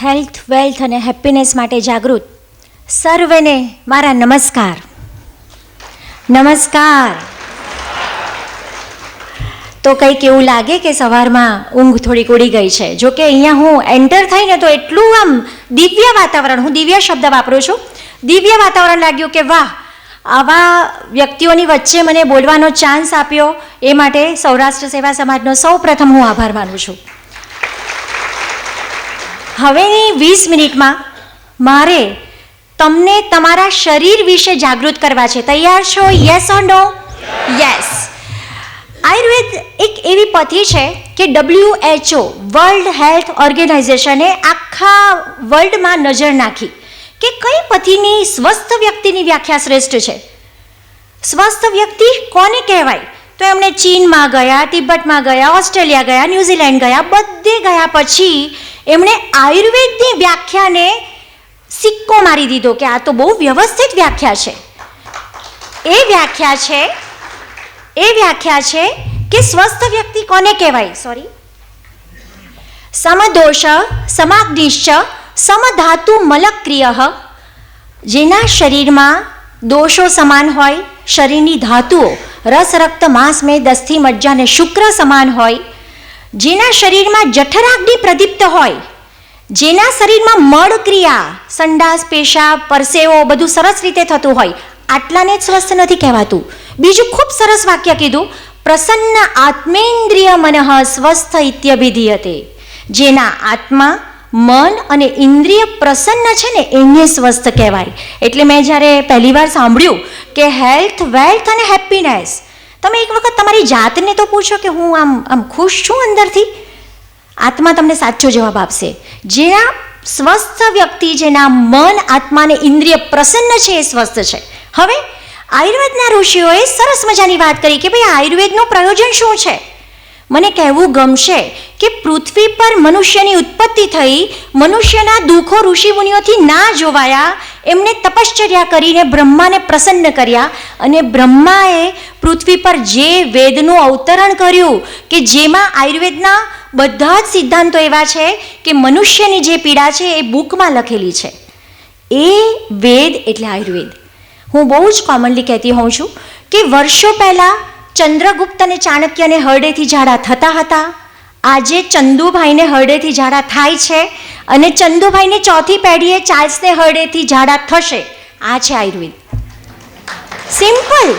Health, wealth અને happiness માટે જાગૃત સર્વેને મારા નમસ્કાર. નમસ્કાર. તો કંઈક એવું લાગે કે સવારમાં ઊંઘ થોડીક ઉડી ગઈ છે. જો કે અહીંયા હું એન્ટર થઈને તો એટલું આમ દિવ્ય વાતાવરણ, હું દિવ્ય શબ્દ વાપરું છું, દિવ્ય વાતાવરણ લાગ્યું કે વાહ, આવા વ્યક્તિઓની વચ્ચે મને બોલવાનો ચાન્સ આપ્યો એ માટે સૌરાષ્ટ્ર સેવા સમાજનો સૌ પ્રથમ હું આભાર માનું છું. હવેની 20 મિનિટમાં મારે તમને તમારા શરીર વિશે જાગૃત કરવા છે. તૈયાર છો? Yes or no? Yes. Ayurveda એક એવી પદ્ધતિ છે કે WHO વર્લ્ડ હેલ્થ ઓર્ગેનાઇઝેશને આખા વર્લ્ડમાં નજર નાખી કે કઈ પદ્ધતિની સ્વસ્થ વ્યક્તિની વ્યાખ્યા શ્રેષ્ઠ છે. સ્વસ્થ વ્યક્તિ કોને કહેવાય? તો એમણે ચીનમાં ગયા, તિબ્બતમાં ગયા, ઓસ્ટ્રેલિયા ગયા, ન્યૂઝીલેન્ડ ગયા, બધે ગયા પછી એમણે આયુર્વેદની વ્યાખ્યાને સિક્કો મારી દીધો કે આ તો બહુ વ્યવસ્થિત વ્યાખ્યા છે. એ વ્યાખ્યા છે કે સ્વસ્થ વ્યક્તિ કોને કહેવાય? સમદોષ સમાગ્નિશ્ચ સમધાતુ મલક્રિય, જેના શરીરમાં દોષો સમાન હોય, શરીરની ધાતુઓ રસ, રક્ત, માંસ, મેદ, અસ્થિ, મજ્જા અને શુક્ર સમાન હોય, જેના શરીરમાં જઠરાગ્નિ પ્રદીપ્ત હોય, જેના શરીરમાં મળ ક્રિયા, સંડાસ, પેશાબ, પરસેવો બધું સરસ રીતે થતું હોય, આટલાને જ સ્વસ્થ નથી કહેવાતું. બીજું ખૂબ સરસ વાક્ય કીધું, પ્રસન્ન આત્મેન્દ્રિય મનઃ સ્વસ્થ ઇત્યભિધીયતે, જેના આત્મા, મન અને ઇન્દ્રિય પ્રસન્ન છે ને એને સ્વસ્થ કહેવાય. એટલે મેં જ્યારે પહેલી વાર સાંભળ્યું કે હેલ્થ, વેલ્થ અને હેપીનેસ, તમે એક વખત તમારી જાતને તો પૂછો કે હું આમ ખુશ છું અંદરથી? આત્મા તમને સાચો જવાબ આપશે. જેના સ્વસ્થ વ્યક્તિ, જેના મન, આત્મા અને ઇન્દ્રિય પ્રસન્ન છે એ સ્વસ્થ છે. હવે આયુર્વેદના ઋષિઓએ સરસ મજાની વાત કરી કે ભાઈ આયુર્વેદનું પ્રયોજન શું છે. મને કહેવું ગમશે કે પૃથ્વી પર મનુષ્યની ઉત્પત્તિ થઈ, મનુષ્યના દુઃખો ઋષિમુનિઓથી ના જોવાયા, એમણે તપશ્ચર્યા કરીને બ્રહ્માને પ્રસન્ન કર્યા અને બ્રહ્માએ પૃથ્વી પર જે વેદનું અવતરણ કર્યું કે જેમાં આયુર્વેદના બધા જ સિદ્ધાંતો એવા છે કે મનુષ્યની જે પીડા છે એ બુકમાં લખેલી છે. એ વેદ એટલે આયુર્વેદ. હું બહુ જ કોમનલી કહેતી હોઉં છું કે વર્ષો પહેલાં ચંદ્રગુપ્ત અને ચાણક્યને હરડેથી ઝાડા થતા હતા. આજે ચંદુભાઈને હરડેથી ઝાડા થાય છે અને ચંદુભાઈને ચોથી પેઢીએ ચાર્લ્સને હરડેથી ઝાડા થશે. આ છે આયુર્વેદ. સિમ્પલ.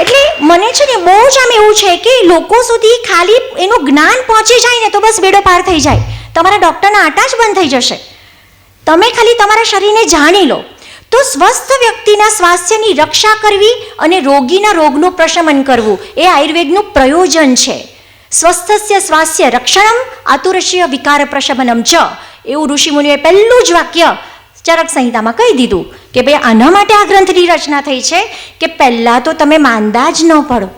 એટલે મને છે ને બહુ જ આમ એવું છે કે લોકો સુધી ખાલી એનું જ્ઞાન પહોંચી જાય ને તો બસ બેડો પાર થઈ જાય. તમારા ડૉક્ટરના આંટા જ બંધ થઈ જશે. તમે ખાલી તમારા શરીરને જાણી લો. તો સ્વસ્થ વ્યક્તિના સ્વાસ્થ્યની રક્ષા કરવી અને રોગીના રોગનું પ્રશમન કરવું એ આયુર્વેદનું પ્રયોજન છે. સ્વસ્થસ્ય સ્વાસ્થ્ય રક્ષણમ આતુરસ્ય વિકાર પ્રશમનમ ચ, એવું ઋષિમુનિઓએ પહેલું જ વાક્ય ચરક સંહિતામાં કહી દીધું કે ભાઈ આના માટે આ ગ્રંથની રચના થઈ છે કે પહેલાં તો તમે માંદા જ ન પડો.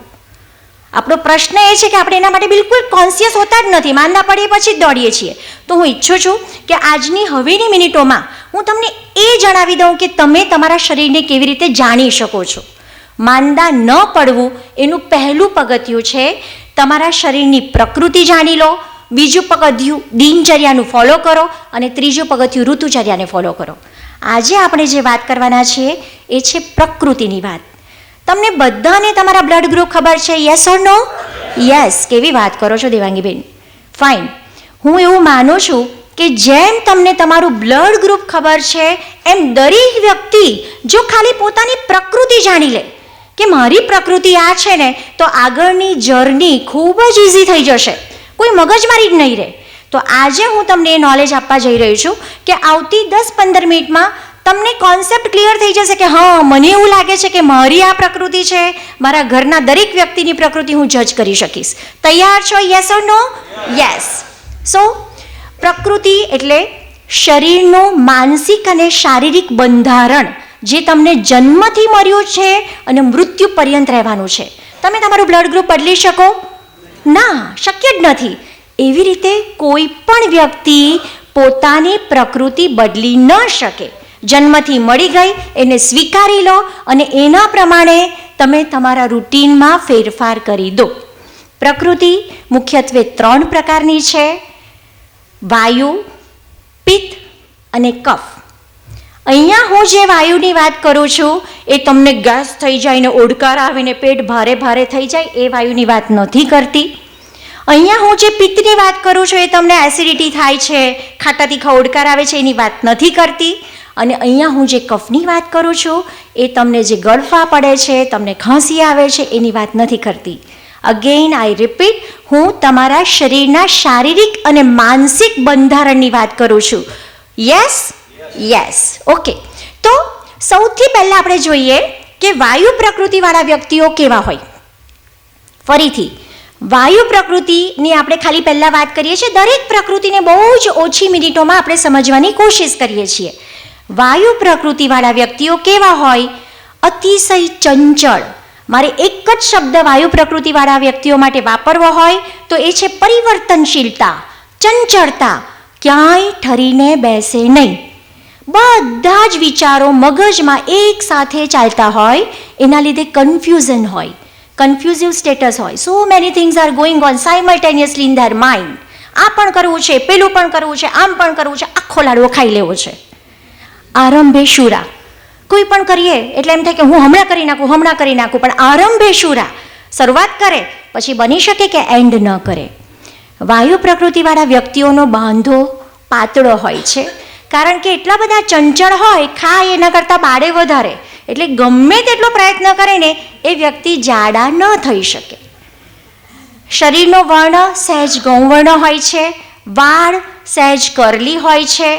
આપણો પ્રશ્ન એ છે કે આપણે એના માટે બિલકુલ કોન્શિયસ હોતા જ નથી, માંદા પડીએ પછી જ દોડીએ છીએ. તો હું ઈચ્છું છું કે આજની હવેની મિનિટોમાં હું તમને એ જણાવી દઉં કે તમે તમારા શરીરને કેવી રીતે જાણી શકો છો. માંદા ન પડવું એનું પહેલું પગથિયું છે તમારા શરીરની પ્રકૃતિ જાણી લો, બીજું પગથિયું દિનચર્યાનું ફોલો કરો અને ત્રીજું પગથિયું ઋતુચર્યાને ફોલો કરો. આજે આપણે જે વાત કરવાના છીએ એ છે પ્રકૃતિની વાત. તમને બધાને તમારા બ્લડ ગ્રુપ ખબર છે? Yes or no? યસ. કેવી વાત કરો છો દેવાંગીબેન. ફાઇન. હું એવું માનું છું કે જેમ તમને તમારું બ્લડ ગ્રુપ ખબર છે એમ દરેક વ્યક્તિ જો ખાલી પોતાની પ્રકૃતિ જાણી લે કે મારી પ્રકૃતિ આ છે ને તો આગળની જર્ની ખૂબ જ ઇઝી થઈ જશે. કોઈ મગજમારી જ નહીં રહે. તો આજે હું તમને એ નોલેજ આપવા જઈ રહી છું કે આવતી 10-15 મિનિટમાં તમને કોન્સેપ્ટ ક્લિયર થઈ જશે કે હા, મને એવું લાગે છે કે મારી આ પ્રકૃતિ છે, મારા ઘરના દરેક વ્યક્તિની પ્રકૃતિ હું જજ કરી શકીશ. તૈયાર છો? Yes or no? યસ. સો પ્રકૃતિ એટલે શરીરનું માનસિક અને શારીરિક બંધારણ જે તમને જન્મથી મળ્યું છે અને મૃત્યુ પર્યંત રહેવાનું છે. તમે તમારું બ્લડ ગ્રુપ બદલી શકો? ના, શક્ય જ નથી. એવી રીતે કોઈ પણ વ્યક્તિ પોતાની પ્રકૃતિ બદલી ન શકે. જન્મથી મળી ગઈ એને સ્વીકારી લો અને એના પ્રમાણે તમે તમારા રૂટીનમાં ફેરફાર કરી દો. પ્રકૃતિ મુખ્યત્વે 3 પ્રકારની છે: વાયુ, અને કફ. અહીંયા હું જે વાયુની વાત કરું છું એ તમને ગેસ થઈ જાય ને ઓડકાર આવીને પેટ ભારે ભારે થઈ જાય એ વાયુની વાત નથી કરતી. અહીંયા હું જે પિત્તની વાત કરું છું એ તમને એસિડિટી થાય છે, ખાટા તીખા ઓડકાર આવે છે એની વાત નથી કરતી. અને અહીંયા હું જે કફની વાત કરું છું એ તમને જે ગળફા પડે છે, તમને ખાંસી આવે છે એની વાત નથી કરતી. અગેઇન આઈ રિપીટ, હું તમારા શરીરના શારીરિક અને માનસિક બંધારણની વાત કરું છું. Yes yes okay. તો સૌથી પહેલાં આપણે જોઈએ કે વાયુ પ્રકૃતિવાળા વ્યક્તિઓ કેવા હોય. ફરીથી વાયુ પ્રકૃતિની આપણે ખાલી પહેલાં વાત કરીએ છીએ. દરેક પ્રકૃતિને બહુ જ ઓછી મિનિટોમાં આપણે સમજવાની કોશિશ કરીએ છીએ. વાયુ પ્રકૃતિવાળા વ્યક્તિઓ કેવા હોય? અતિશય ચંચળ. મારે એક જ શબ્દ વાયુ પ્રકૃતિવાળા વ્યક્તિઓ માટે વાપરવો હોય તો એ છે પરિવર્તનશીલતા, ચંચળતા. ક્યાંય ઠરીને બેસે નહીં. બધા જ વિચારો મગજમાં એક સાથે ચાલતા હોય, એના લીધે કન્ફ્યુઝન હોય, કન્ફ્યુઝિવ સ્ટેટસ હોય. So many things are going on simultaneously in their mind. આ પણ કરવું છે, પેલું પણ કરવું છે, આમ પણ કરવું છે, આખો લાડવો ખાઈ લેવો છે. આરંભે શુરા. કોઈ પણ કરીએ એટલે એમ થાય કે હું હમણાં કરી નાખું, પણ આરંભે શુરા. શરૂઆત કરે પછી બની શકે કે એન્ડ ન કરે. વાયુ પ્રકૃતિવાળા વ્યક્તિઓનો બાંધો પાતળો હોય છે, કારણ કે એટલા બધા ચંચળ હોય, ખાય એના કરતાં બાળે વધારે. એટલે ગમે તેટલો પ્રયત્ન કરે ને એ વ્યક્તિ જાડા ન થઈ શકે. શરીરનો વર્ણ સહેજ ગૌવર્ણ હોય છે, વાળ સહેજ કરલી હોય છે.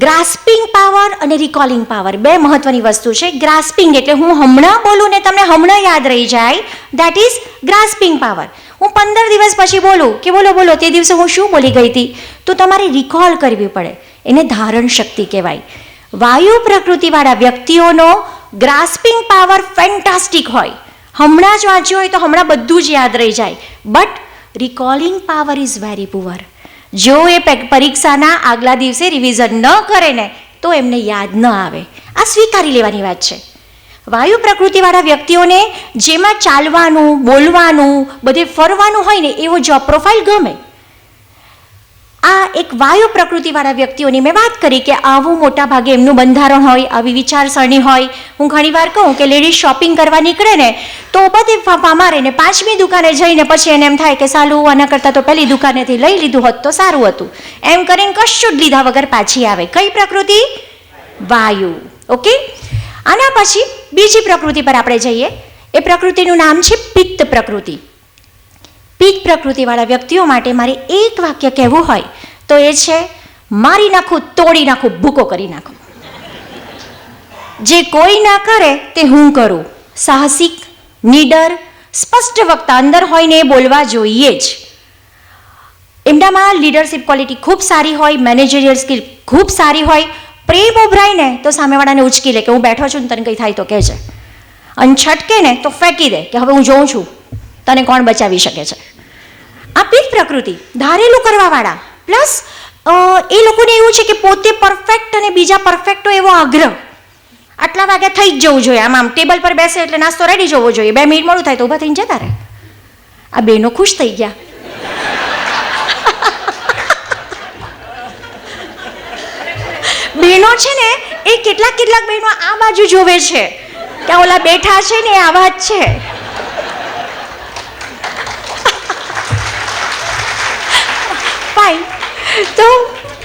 ગ્રાસ્પિંગ પાવર અને રિકોલિંગ પાવર બે મહત્વની વસ્તુ છે. ગ્રાસ્પિંગ એટલે હું હમણાં બોલું ને તમને હમણાં યાદ રહી જાય, દેટ ઇઝ ગ્રાસ્પિંગ પાવર. હું 15 દિવસ પછી બોલું કે બોલો તે દિવસે હું શું બોલી ગઈ હતી, તો તમારે રિકોલ કરવી પડે. એને ધારણ શક્તિ કહેવાય. વાયુ પ્રકૃતિવાળા વ્યક્તિઓનો ગ્રાસ્પિંગ પાવર ફેન્ટાસ્ટિક હોય. હમણાં જ વાંચ્યું હોય તો હમણાં બધું જ યાદ રહી જાય. But recalling power is very poor. જો એ પરીક્ષાના આગલા દિવસે રિવિઝન ન કરે ને તો એમને યાદ ન આવે. આ સ્વીકારી લેવાની વાત છે. વાયુ પ્રકૃતિવાળા વ્યક્તિઓને જેમાં ચાલવાનું, બોલવાનું, બધે ફરવાનું હોય ને એવો જોબ પ્રોફાઇલ ગમે. આ એક વાયુ પ્રકૃતિવાળા વ્યક્તિઓની મેં વાત કરી કે આવું મોટા ભાગે એમનું બંધારણ હોય, આવી વિચારસરણી હોય. હું ઘણીવાર કહું કે લેડીઝ શોપિંગ કરવા નીકળે ને તો બધે ફાંફા મારે ને 5મી દુકાને જઈને પછી એને એમ થાય કે સાલું આના કરતાં તો પહેલી દુકાનેથી લઈ લીધું હોત તો સારું હતું. એમ કરીને કશું જ લીધા વગર પાછી આવે. કઈ પ્રકૃતિ? વાયુ. ઓકે. આના પછી બીજી પ્રકૃતિ પર આપણે જઈએ. એ પ્રકૃતિનું નામ છે પિત્ત પ્રકૃતિ. પિત્ત પ્રકૃતિવાળા વ્યક્તિઓ માટે મારે એક વાક્ય કહેવું હોય તો એ છે મારી નાખું, તોડી નાખું, ભૂકો કરી નાખું. જે કોઈ ના કરે તે હું કરું. સાહસિક, નીડર, સ્પષ્ટ વક્તા અંદર હોય ને એ બોલવા જોઈએ જ. એમનામાં લીડરશિપ ક્વોલિટી ખૂબ સારી હોય, મેનેજરિયલ સ્કિલ ખૂબ સારી હોય. પ્રેમ ઉભરાય ને તો સામેવાળાને ઉચકી લે કે હું બેઠો છું ને તને કંઈ થાય તો કહેજે. અને છટકે ને તો ફેંકી દે કે હવે હું જોઉં છું તને કોણ બચાવી શકે છે. આ પિત્ત પ્રકૃતિ ધારેલું કરવાવાળા. પ્લસ એ લોકોને એવું છે કે પોતે પરફેક્ટ અને બીજા પરફેક્ટો એવો આગ્રહ. આટલા વાગ્યા થઈ જ જવું જોઈએ. આમ ટેબલ પર બેસે એટલે નાસ્તો રેડી જવો જોઈએ. 2 મિનિટ મોડું થાય તો ઊભા થઈને જતા રહે. આ બેનો ખુશ થઈ ગયા. બહેનો છે ને એ કેટલાક બહેનો આ બાજુ જોવે છે કે ઓલા બેઠા છે ને આવા જ છે. ફાઇન. તો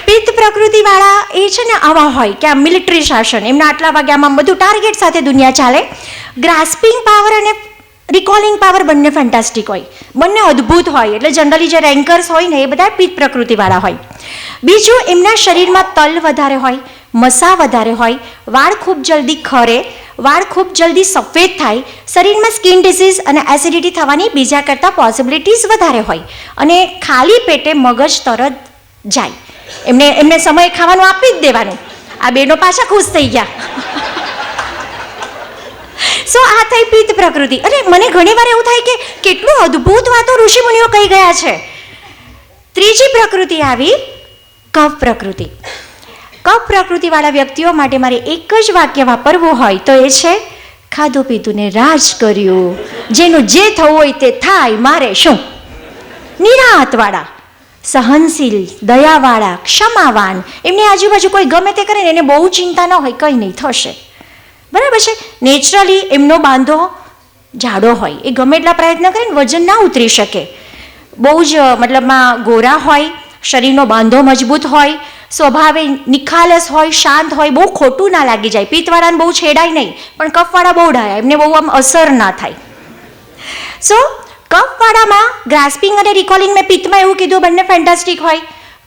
પિત્ત પ્રકૃતિવાળા એ છે ને આવા હોય કે આ મિલિટરી શાસન, એમના આટલા વાગ્યામાં બધું ટાર્ગેટ સાથે દુનિયા ચાલે. ગ્રાસ્પિંગ પાવર અને રિકોલિંગ પાવર બંને ફેન્ટાસ્ટિક હોય, બંને અદ્ભુત હોય. એટલે જનરલી જે રેન્કર્સ હોય ને એ બધા પિત્ત પ્રકૃતિવાળા હોય. બીજું, એમના શરીરમાં તલ વધારે હોય, મસા વધારે હોય, વાળ ખૂબ જલ્દી ખરે, વાળ ખૂબ જલ્દી સફેદ થાય, શરીરમાં સ્કિન ડિસીઝ અને એસિડિટી થવાની બીજા કરતાં પોસિબિલિટીઝ વધારે હોય. અને ખાલી પેટે મગજ તરત જાય. એમને સમય ખાવાનું આપી જ દેવાનું. આ બેનો પાછા ખુશ થઈ ગયા. સો આ થઈ પિત્ત પ્રકૃતિ. અરે મને ઘણીવાર એવું થાય કે કેટલું અદ્ભુત વાતો ઋષિમુનિઓ કહી ગયા છે. ત્રીજી પ્રકૃતિ આવી કફ પ્રકૃતિ. કફ પ્રકૃતિવાળા વ્યક્તિઓ માટે મારે એક જ વાક્ય વાપરવું હોય તો એ છે ખાધું પીધું ને રાજ કર્યું, જેનું જે થવું હોય તે થાય, મારે શું. નિરાંતવાળા, સહનશીલ, દયાવાળા, ક્ષમાવાન, એમની આજુબાજુ કોઈ ગમે તે કરે ને એને બહુ ચિંતા ન હોય, કંઈ નહીં થશે, બરાબર છે. નેચરલી એમનો બાંધો જાડો હોય, એ ગમે એટલા પ્રયત્ન કરે ને વજન ના ઉતરી શકે. બહુ જ મતલબમાં ગોરા હોય, શરીરનો બાંધો મજબૂત હોય, સ્વભાવે નિખાલસ હોય, શાંત હોય, બહુ ખોટું ના લાગી જાય. પિત્તવાળાને બહુ છેડાય નહીં, પણ કફવાળા બહુ ડાયા, એમને બહુ આમ અસર ના થાય. સો કફવાળામાં ગ્રાસ્પિંગ અને રિકોલિંગ, મેં પિત્તમાં એવું કીધું બંને ફેન્ટાસ્ટિક હોય.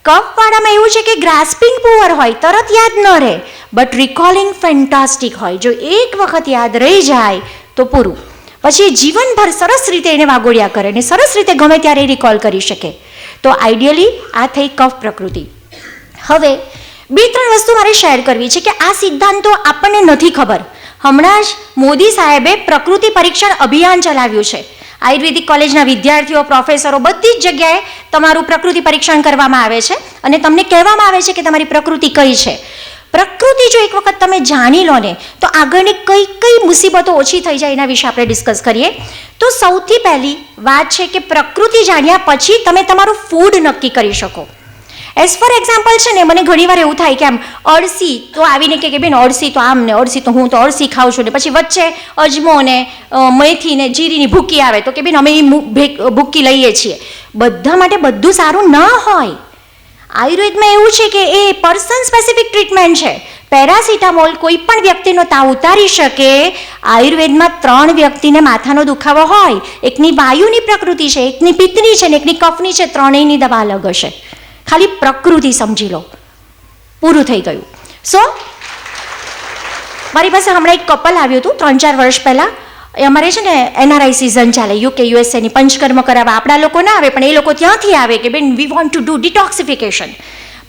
કફવાળામાં એવું છે કે ગ્રાસ્પિંગ પુઅર હોય, તરત યાદ ન રહે, બટ રિકોલિંગ ફેન્ટાસ્ટિક હોય. જો એક વખત યાદ રહી જાય તો પૂરું, પછી જીવનભર સરસ રીતે એને વાગોળ્યા કરે ને સરસ રીતે ગમે ત્યારે રિકોલ કરી શકે. તો આઈડિયલી આ થઈ કફ પ્રકૃતિ. હવે 2-3 વસ્તુ મારે શેર કરવી છે કે આ સિદ્ધાંતો આપણને નથી ખબર. હમણાં જ મોદી સાહેબે પ્રકૃતિ પરીક્ષણ અભિયાન ચલાવ્યું છે. આયુર્વેદિક કોલેજના વિદ્યાર્થીઓ, પ્રોફેસરો, બધી જ જગ્યાએ તમારું પ્રકૃતિ પરીક્ષણ કરવામાં આવે છે અને તમને કહેવામાં આવે છે કે તમારી પ્રકૃતિ કઈ છે. પ્રકૃતિ જો એક વખત તમે જાણી લો ને તો આગળની કઈ કઈ મુસીબતો ઓછી થઈ જાય એના વિશે આપણે ડિસ્કસ કરીએ. તો સૌથી પહેલી વાત છે કે પ્રકૃતિ જાણ્યા પછી તમે તમારું ફૂડ નક્કી કરી શકો. એઝ ફોર એક્ઝામ્પલ છે ને, મને ઘણીવાર એવું થાય કે આમ અળસી તો આવીને કે બેન અળસી તો આમ ને અળસી તો હું તો અળસી ખાઉં છું ને, પછી વચ્ચે અજમો ને મેથી ને જીરીની ભૂકી આવે તો કે બેન અમે એ ભૂકી લઈએ છીએ. બધા માટે બધું સારું ના હોય. આયુર્વેદમાં એવું છે કે એ પર્સન સ્પેસિફિક ટ્રીટમેન્ટ છે. પેરાસિટામોલ કોઈ પણ વ્યક્તિનો તાવ ઉતારી શકે. આયુર્વેદમાં 3 વ્યક્તિને માથાનો દુખાવો હોય, એકની વાયુની પ્રકૃતિ છે, એકની પિત્તની છે ને એકની કફની છે, ત્રણેયની દવા અલગ હશે. ખાલી પ્રકૃતિ સમજી લો, પૂરું થઈ ગયું. સો મારી પાસે હમણાં એક કપલ આવ્યું હતું 3-4 વર્ષ પહેલાં. અમારે છે ને NRI સિઝન ચાલે, UK USA ની પંચકર્મ કરાવવા આપણા લોકો ના આવે પણ એ લોકો ત્યાંથી આવે કે બેન we want to do detoxification.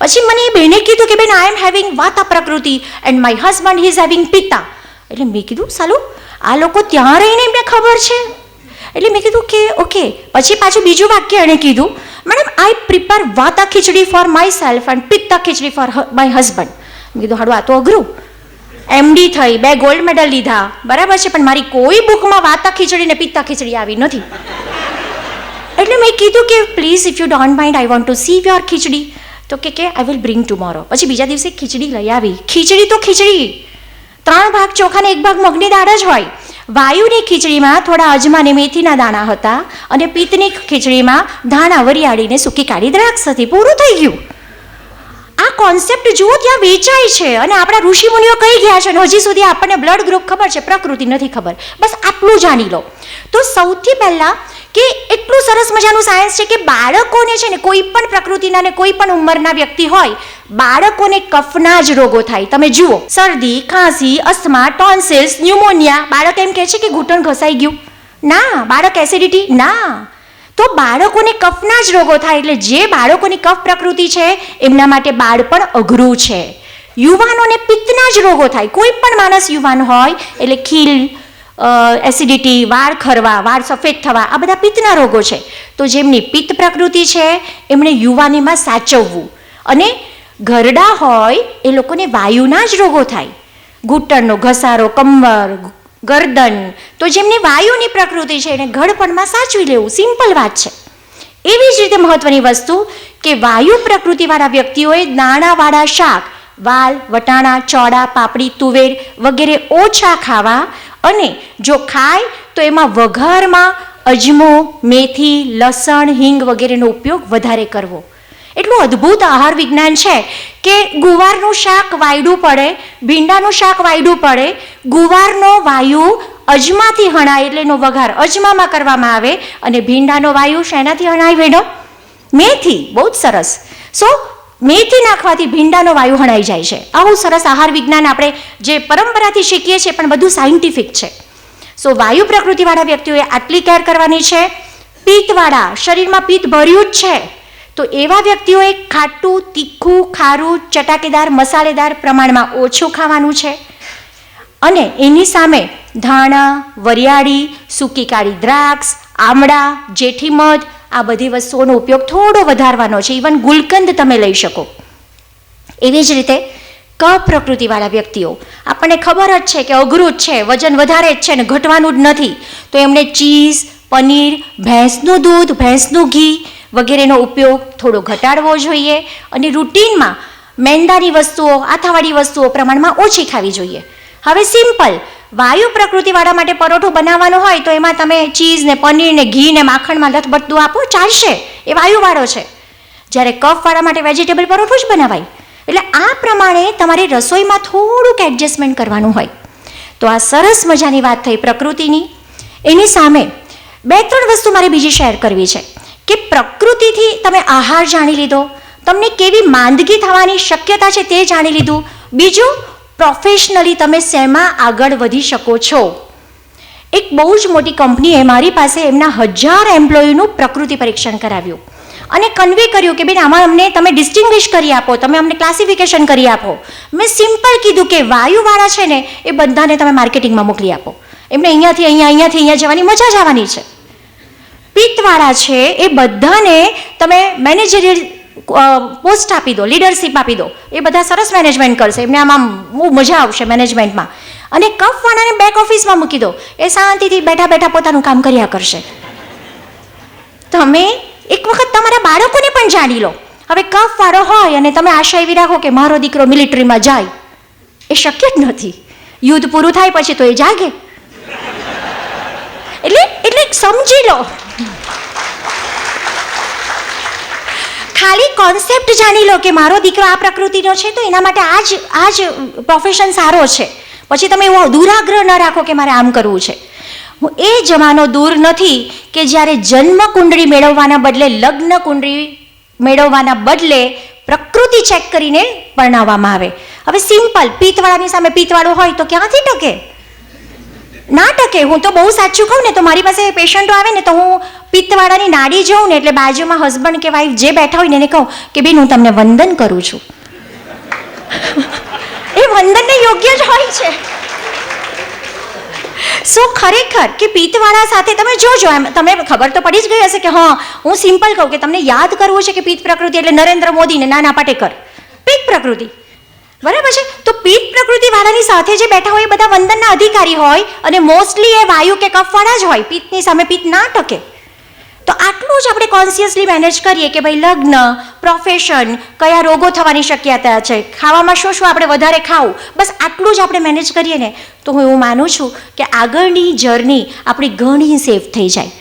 પછી મને એ બેને કીધું કે બેન આઈ એમ having vata prakriti and my husband he is having pitta. એટલે મેં કીધું સાલું આ લોકો ત્યાં રહીને એમને ખબર છે. એટલે મેં કીધું કે ઓકે. પછી પાછું બીજું વાક્ય એણે કીધું, madam I prepare vata khichdi for myself and pitta khichdi for my husband. મેં કીધું હાડું આ તો અઘરું. MD થઈ, 2 ગોલ્ડ મેડલ લીધા, બરાબર છે, પણ મારી કોઈ બુકમાં વાતા ખીચડી ને પિત્તા ખીચડી આવી નથી. એટલે મેં કીધું કે please if you don't mind I want to see your khichdi. તો કે આઈ વિલ બ્રિંગ ટુમોરો. પછી બીજા દિવસે ખીચડી લઈ આવી. ખીચડી તો ખીચડી, 3 ભાગ ચોખા ને 1 ભાગ મગની દાળ જ હોય. વાયુની ખીચડીમાં થોડા અજમા ને મેથીના દાણા હતા અને પિત્તની ખીચડીમાં ધાણા, વરિયાળી ને સૂકી કાળી દ્રાક્ષ હતી. પૂરું થઈ ગયું. આ કોન્સેપ્ટ જુઓ ત્યાં વેચાય છે અને આપણા ઋષિમુનિઓ કહી ગયા છે અને હજી સુધી આપણને બ્લડ ગ્રુપ ખબર છે, પ્રકૃતિ નથી ખબર. બસ આટલું જાણી લો. તો સૌથી પહેલાં કે એટલું સરસ મજાનું સાયન્સ છે કે બાળકોને છે ને કોઈ પણ પ્રકૃતિના ને કોઈ પણ ઉંમરના વ્યક્તિ હોય, બાળકોને કફના જ રોગો થાય. તમે જુઓ, શરદી, ખાંસી, અસ્થમા, ટોન્સિલ્સ, ન્યુમોનિયા. બાળક એમ કહે છે કે ઘૂંટણ ઘસાઈ ગયું, ના. બાળક એસિડિટી, ના. તો બાળકોને કફના જ રોગો થાય. એટલે જે બાળકોની કફ પ્રકૃતિ છે એમના માટે બાળપણ અઘરું છે. યુવાનોને પિત્તના જ રોગો થાય. કોઈ પણ માણસ યુવાન હોય એટલે ખીલ, એસિડિટી, વાળ ખરવા, વાળ સફેદ થવા, આ બધા પિત્તના રોગો છે. તો જેમની પિત્ત પ્રકૃતિ છે એમણે યુવાનીમાં સાચવવું. અને ઘરડા હોય એ લોકોને વાયુના જ રોગો થાય, ઘૂંટણનો ઘસારો, કમર, ગરદન. તો જેમની વાયુની પ્રકૃતિ છે એને ઘડપણમાં સાચવી લેવું. સિમ્પલ વાત છે. એવી જ રીતે મહત્વની વસ્તુ કે વાયુ પ્રકૃતિવાળા વ્યક્તિઓએ દાણાવાળા શાક, વાલ, વટાણા, ચોળા, પાપડી, તુવેર વગેરે ઓછા ખાવા અને જો ખાય તો એમાં વઘારમાં અજમો, મેથી, લસણ, હિંગ વગેરેનો ઉપયોગ વધારે કરવો. એટલું અદ્ભુત આહાર વિજ્ઞાન છે કે ગુવારનું શાક વાયડું પડે, ભીંડાનું શાક વાયડું પડે, ગુવારનો વાયુ અજમાથી હણાય એટલે એનો વઘાર અજમામાં કરવામાં આવે અને ભીંડાનો વાયુ શેનાથી હણાય મેડમ? મેથી. બહુ જ સરસ. સો મેથી નાખવાથી ભીંડાનો વાયુ હણાઈ જાય છે. આવું સરસ આહાર વિજ્ઞાન આપણે જે પરંપરાથી શીખીએ છીએ પણ બધું સાયન્ટિફિક છે. સો વાયુ પ્રકૃતિવાળા વ્યક્તિઓએ આટલી કેર કરવાની છે. પિત્તવાળા, શરીરમાં પિત્ત ભર્યું જ છે, તો એવા વ્યક્તિઓએ ખાટું, તીખું, ખારું, ચટાકેદાર, મસાલેદાર પ્રમાણમાં ઓછું ખાવાનું છે. અને એની સામે ધાણા, વરિયાળી, સૂકી કાળી દ્રાક્ષ, આમળા, જેઠી મધ, આ બધી વસ્તુઓનો ઉપયોગ થોડો વધારવાનો છે. ઇવન ગુલકંદ તમે લઈ શકો. એવી જ રીતે કફ પ્રકૃતિવાળા વ્યક્તિઓ, આપણને ખબર જ છે કે અઘરું જ છે, વજન વધારે જ છે ને ઘટવાનું જ નથી, તો એમણે ચીઝ, પનીર, ભેંસનું દૂધ, ભેંસનું ઘી વગેરેનો ઉપયોગ થોડો ઘટાડવો જોઈએ અને રૂટીનમાં મેંદાની વસ્તુઓ, આથાવાળી વસ્તુઓ પ્રમાણમાં ઓછી ખાવી જોઈએ. હવે સિમ્પલ વાયુ પ્રકૃતિવાળા માટે પરોઠો બનાવવાનો હોય તો એમાં તમે ચીઝ ને પનીર ને ઘી ને માખણમાં લથબથતું આપો, ચાલશે, એ વાયુવાળો છે. જ્યારે કફવાળા માટે વેજીટેબલ પરોઠો જ બનાવાય. એટલે આ પ્રમાણે તમારે રસોઈમાં થોડુંક એડજસ્ટમેન્ટ કરવાનું હોય. તો આ સરસ મજાની વાત થઈ પ્રકૃતિની. એની સામે 2-3 વસ્તુ મારે બીજી શેર કરવી છે કે પ્રકૃતિથી તમે આહાર જાણી લીધો, તમને કેવી માંદગી થવાની શક્યતા છે તે જાણી લીધું. બીજું, પ્રોફેશનલી તમે શેમાં આગળ વધી શકો છો. એક બહુ જ મોટી કંપનીએ મારી પાસે એમના 1000 એમ્પ્લોયીનું પ્રકૃતિ પરીક્ષણ કરાવ્યું અને કન્વે કર્યું કે બેન આમાં અમને તમે ડિસ્ટિંગ્વિશ કરી આપો, તમે અમને ક્લાસિફિકેશન કરી આપો. મેં સિમ્પલ કીધું કે વાયુવાળા છે ને એ બધાને તમે માર્કેટિંગમાં મોકલી આપો, એમને અહીંયાથી અહીંયા જવાની મજા જ આવવાની છે. પિત્તવાળા છે એ બધાને તમે મેનેજરિયલ પોસ્ટ આપી દો, લીડરશિપ આપી દો, એ બધા સરસ મેનેજમેન્ટ કરશે, એમને આમાં બહુ મજા આવશે મેનેજમેન્ટમાં. અને કફવાળાને બેક ઓફિસમાં મૂકી દો, એ શાંતિથી બેઠા બેઠા પોતાનું કામ કર્યા કરશે. તમે એક વખત તમારા બાળકોને પણ જાણી લો. હવે કફવાળો હોય અને તમે આશા એવી રાખો કે મારો દીકરો મિલિટરીમાં જાય, એ શક્ય જ નથી. યુદ્ધ પૂરું થાય પછી તો એ જાગે. એટલે સમજી લો, ખાલી કોન્સેપ્ટ જાણી લો કે મારો દીકરો આ પ્રકૃતિનો છે તો એના માટે આ જ પ્રોફેશન સારો છે. પછી તમે એવો દુરાગ્રહ ન રાખો કે મારે આમ કરવું છે. એ જમાનો દૂર નથી કે જ્યારે જન્મ કુંડળી મેળવવાના બદલે લગ્ન કુંડળી મેળવવાના બદલે પ્રકૃતિ ચેક કરીને પરણાવવામાં આવે. હવે સિમ્પલ, પિત્તવાળાની સામે પિત્તવાળો હોય તો ક્યાંથી ટકે? ના ટકે. હું તો બહુ સાચું કહું ને તો મારી પાસે પેશન્ટો આવે ને તો હું પિત્તવાળાની નાડી જોઉં ને એટલે બાજુમાં હસબન્ડ કે વાઈફ જે બેઠા હોય ને એને કહું કે બેન હું તમને વંદન કરું છું. એ વંદનને યોગ્ય જ હોય છે. સો ખરેખર કે પિત્તવાળા સાથે તમે જોજો, એમ તમને ખબર તો પડી જ ગઈ હશે કે હા, હું સિમ્પલ કહું કે તમને યાદ કરવું છે કે પિત્ત પ્રકૃતિ એટલે નરેન્દ્ર મોદી ને નાના પાટેકર, પિત્ત પ્રકૃતિ, બરાબર છે. તો પિત્ત પ્રકૃતિ વાળાની સાથે જે બેઠા હોય એ બધા વંદનના અધિકારી હોય અને મોસ્ટલી એ વાયુ કે કફવાળા જ હોય. પિત્તની સામે પિત્ત ના ટકે. તો આટલું જ આપણે કોન્શિયસલી મેનેજ કરીએ કે ભાઈ લગ્ન, પ્રોફેશન, કયા રોગો થવાની શક્યતા છે, ખાવામાં શું આપણે વધારે ખાવું, બસ આટલું જ આપણે મેનેજ કરીએ ને તો હું એવું માનું છું કે આગળની જર્ની આપણી ઘણી સેફ થઈ જાય.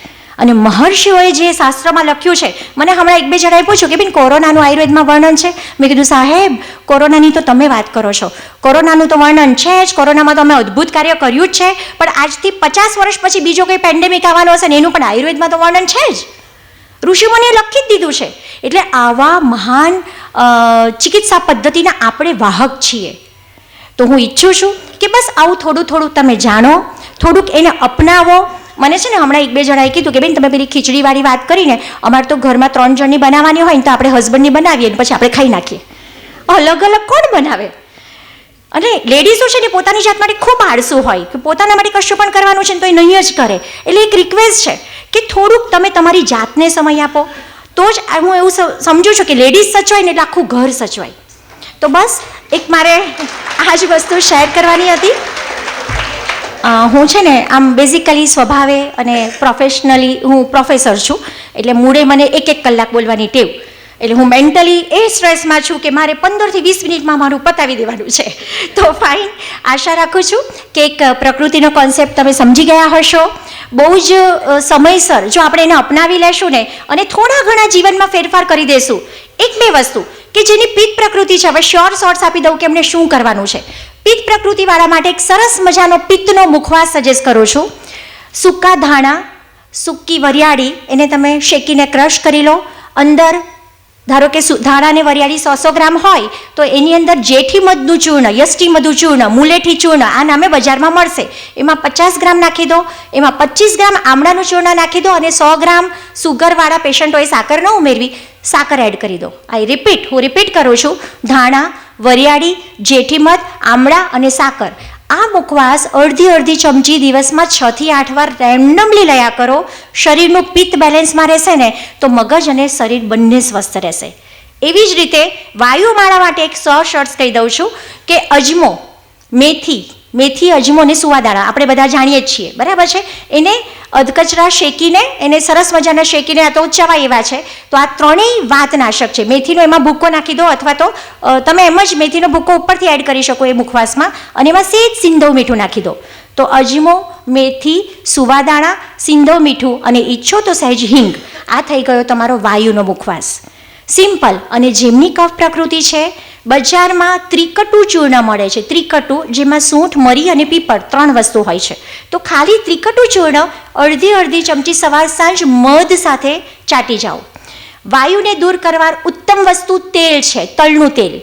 અને મહર્ષિઓએ જે શાસ્ત્રમાં લખ્યું છે, મને હમણાં 1-2 જણાએ પૂછ્યું કે બેન કોરોનાનું આયુર્વેદમાં વર્ણન છે. મેં કીધું સાહેબ કોરોનાની તો તમે વાત કરો છો, કોરોનાનું તો વર્ણન છે જ, કોરોનામાં તો અમે અદ્ભુત કાર્ય કર્યું જ છે, પણ આજથી 50 વર્ષ પછી બીજો કોઈ પેન્ડેમિક આવવાનો હશે ને એનું પણ આયુર્વેદમાં તો વર્ણન છે જ. ઋષિમુનિએ લખી જ દીધું છે. એટલે આવા મહાન ચિકિત્સા પદ્ધતિના આપણે વાહક છીએ. તો હું ઈચ્છું છું કે બસ આવું થોડું થોડું તમે જાણો, થોડુંક એને અપનાવો. મને છે ને હમણાં 1-2 જણાએ કીધું કે બેન તમે પેલી ખીચડીવાળી વાત કરીને, અમારે તો ઘરમાં 3 જણની બનાવવાની હોય ને તો આપણે હસબન્ડની બનાવીએ ને પછી આપણે ખાઈ નાખીએ. અલગ અલગ કોણ બનાવે? અને લેડીઝો છે ને પોતાની જાત માટે ખૂબ આળસુ હોય કે પોતાના માટે કશું પણ કરવાનું છે ને તો એ નહીં જ કરે. એટલે એક રિક્વેસ્ટ છે કે થોડુંક તમે તમારી જાતને સમય આપો તો જ હું એવું સમજું છું કે લેડીઝ સચવાય ને એટલે આખું ઘર સચવાય. તો બસ એક મારે આ જ વસ્તુ શેર કરવાની હતી. હું છે ને આમ બેઝિકલી સ્વભાવે અને પ્રોફેશનલી હું પ્રોફેસર છું, એટલે મૂળે મને 1-1 કલાક બોલવાની ટેવ. એટલે હું મેન્ટલી એ સ્ટ્રેસમાં છું કે મારે 15 થી 20 મિનિટમાં મારું પતાવી દેવાનું છે. તો ફાઇન, આશા રાખું છું કે એક પ્રકૃતિનો કોન્સેપ્ટ તમે સમજી ગયા હશો. બહુ જ સમયસર જો આપણે એને અપનાવી લેશું ને અને થોડા ઘણા જીવનમાં ફેરફાર કરી દેશું, 1-2 વસ્તુ કે જેની પિત્ત પ્રકૃતિ છે, હવે શોર્ટ્સ આપી દઉં કે એમને શું કરવાનું છે. પિત્ત પ્રકૃતિવાળા માટે એક સરસ મજાનો પિત્તનો મુખવાસ સજેસ્ટ કરું છું. સૂકા ધાણા, સૂકી વરિયાળી, એને તમે શેકીને ક્રશ કરી લો. અંદર ધારો કે ધાણા અને વરિયાળી 100 ગ્રામ હોય તો એની અંદર જેઠી મધનું ચૂર્ણ, યષ્ટી મધુ ચૂર્ણ, મુલેઠી ચૂર્ણ આ નામે બજારમાં મળશે, એમાં 50 ગ્રામ નાખી દો. એમાં 25 ગ્રામ આમળાનું ચૂર્ણ નાખી દો અને 100 ગ્રામ સુગરવાળા પેશન્ટોએ સાકર ન ઉમેરવી, સાકર એડ કરી દો. હું રિપીટ કરું છું, ધાણા, વરિયાળી, જેઠી મધ, આમળા અને સાકર. આ મુખવાસ અડધી ચમચી દિવસમાં 6 થી 8 વાર રેન્ડમલી લયા કરો. શરીરનું પિત્ત બેલેન્સમાં રહેશે ને તો મગજ અને શરીર બંને સ્વસ્થ રહેશે. એવી જ રીતે વાયુમાળા માટે એક 100 શોર્ટ્સ કહી દઉં છું કે અજમો, મેથી, અજમો અને સુવાદાણા આપણે બધા જાણીએ જ છીએ, બરાબર છે. એને અધકચરા શેકીને એને સરસ મજાના શેકીને, આ તો ચવાય એવા છે, તો આ ત્રણેય વાતનાશક છે. મેથીનો એમાં ભૂક્કો નાખી દો, અથવા તો તમે એમ જ મેથીનો ભૂક્કો ઉપરથી એડ કરી શકો એ મુખવાસમાં, અને એમાં સેજ સિંધવ મીઠું નાખી દો. તો અજમો, મેથી, સુવાદાણા, સિંધવ મીઠું અને ઈચ્છો તો સહેજ હિંગ, આ થઈ ગયો તમારો વાયુનો મુખવાસ. સિમ્પલ. અને જેમની કફ પ્રકૃતિ છે, બજારમાં ત્રિકટુ ચૂર્ણ મળે છે. ત્રિકટુ, જેમાં સૂંઠ, મરી અને પીપળ 3 વસ્તુ હોય છે. તો ખાલી ત્રિકટુ ચૂર્ણ અડધી ચમચી સવાર સાંજ મધ સાથે ચાટી જાઓ. વાયુને દૂર કરનાર ઉત્તમ વસ્તુ તેલ છે, તલનું તેલ.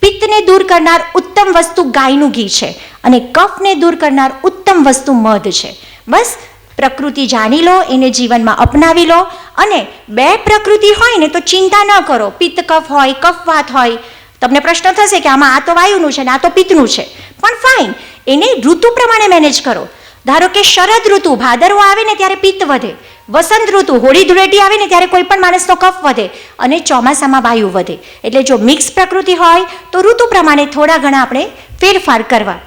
પિત્તને દૂર કરનાર ઉત્તમ વસ્તુ ગાયનું ઘી છે, અને કફને દૂર કરનાર ઉત્તમ વસ્તુ મધ છે. બસ પ્રકૃતિ જાણી લો, એને જીવનમાં અપનાવી લો. અને 2 પ્રકૃતિ હોય ને તો ચિંતા ન કરો. પિત્ત કફ હોય, કફવાત હોય, તમને પ્રશ્ન થશે કે આમાં આ તો વાયુનું છે ને આ તો પિત્તનું છે, પણ ફાઇન, એને ઋતુ પ્રમાણે મેનેજ કરો. ધારો કે શરદ ઋતુ, ભાદરવો આવે ને ત્યારે પિત્ત વધે, વસંત ઋતુ, હોળી ધૂળેટી આવે ને ત્યારે કોઈ પણ માણસનો કફ વધે, અને ચોમાસામાં વાયુ વધે. એટલે જો મિક્સ પ્રકૃતિ હોય તો ઋતુ પ્રમાણે થોડા ઘણા આપણે ફેરફાર કરવા.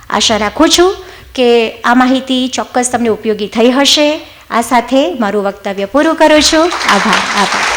આશા રાખું છું કે આ માહિતી ચોક્કસ તમને ઉપયોગી થઈ હશે. આ સાથે મારું વક્તવ્ય પૂરું કરું છું. આભાર.